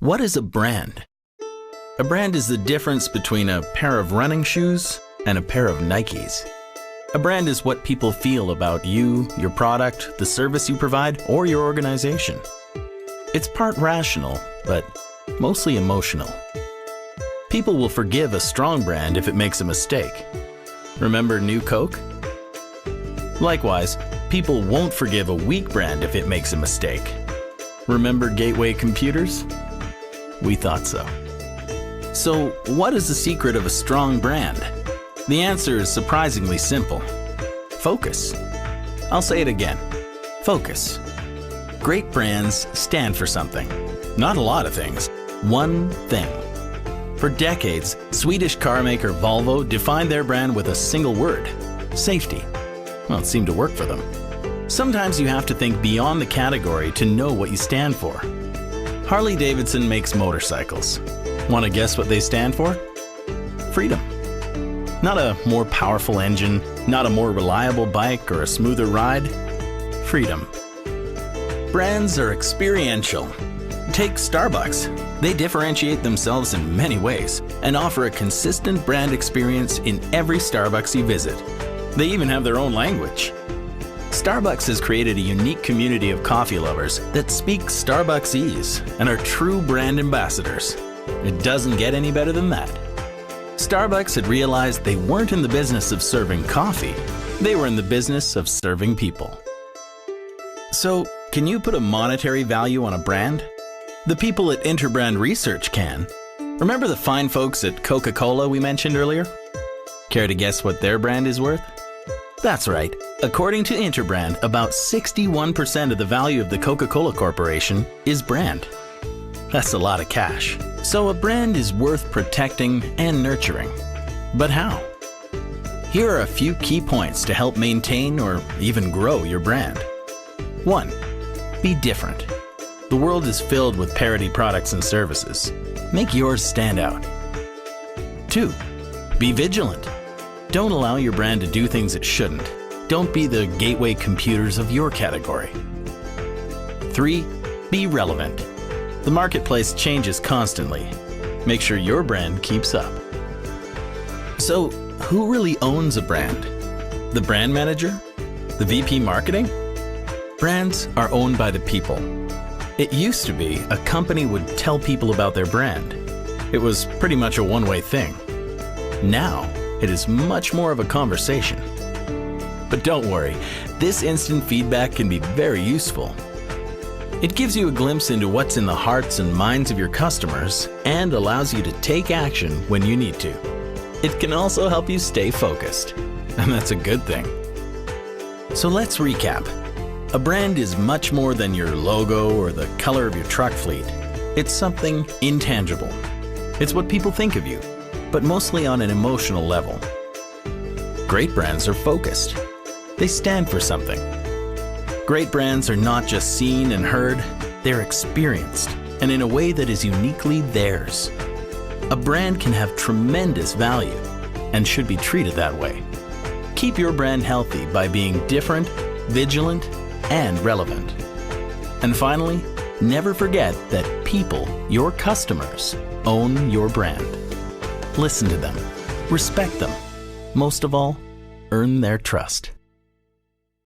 What is a brand? A brand is the difference between a pair of running shoes and a pair of Nikes. A brand is what people feel about you, your product, the service you provide, or your organization. It's part rational, but mostly emotional. People will forgive a strong brand if it makes a mistake. Remember New Coke? Likewise, people won't forgive a weak brand if it makes a mistake. Remember Gateway Computers? We thought so. So, what is the secret of a strong brand? The answer is surprisingly simple. Focus. I'll say it again. Focus. Great brands stand for something. Not a lot of things. One thing. For decades, Swedish car maker Volvo defined their brand with a single word: safety. Well, it seemed to work for them. Sometimes you have to think beyond the category to know what you stand for. Harley-Davidson makes motorcycles. Want to guess what they stand for? Freedom. Not a more powerful engine, not a more reliable bike or a smoother ride. Freedom. Brands are experiential. Take Starbucks. They differentiate themselves in many ways and offer a consistent brand experience in every Starbucks you visit. They even have their own language. Starbucks has created a unique community of coffee lovers that speak Starbucksese and are true brand ambassadors. It doesn't get any better than that. Starbucks had realized they weren't in the business of serving coffee. They were in the business of serving people. So, can you put a monetary value on a brand? The people at Interbrand Research can. Remember the fine folks at Coca-Cola we mentioned earlier? Care to guess what their brand is worth? That's right. According to Interbrand, about 61% of the value of the Coca-Cola Corporation is brand. That's a lot of cash. So a brand is worth protecting and nurturing. But how? Here are a few key points to help maintain or even grow your brand. 1. Be different. The world is filled with parody products and services. Make yours stand out. 2. Be vigilant. Don't allow your brand to do things it shouldn't. Don't be the Gateway Computers of your category. 3. Be relevant. The marketplace changes constantly. Make sure your brand keeps up. So, who really owns a brand? The brand manager? The VP marketing? Brands are owned by the people. It used to be a company would tell people about their brand. It was pretty much a one-way thing. Now, it is much more of a conversation. But don't worry, this instant feedback can be very useful. It gives you a glimpse into what's in the hearts and minds of your customers and allows you to take action when you need to. It can also help you stay focused, and that's a good thing. So let's recap. A brand is much more than your logo or the color of your truck fleet. It's something intangible. It's what people think of you, but mostly on an emotional level. Great brands are focused. They stand for something. Great brands are not just seen and heard, they're experienced, and in a way that is uniquely theirs. A brand can have tremendous value and should be treated that way. Keep your brand healthy by being different, vigilant, and relevant. And finally, never forget that people, your customers, own your brand. Listen to them, respect them, most of all, earn their trust.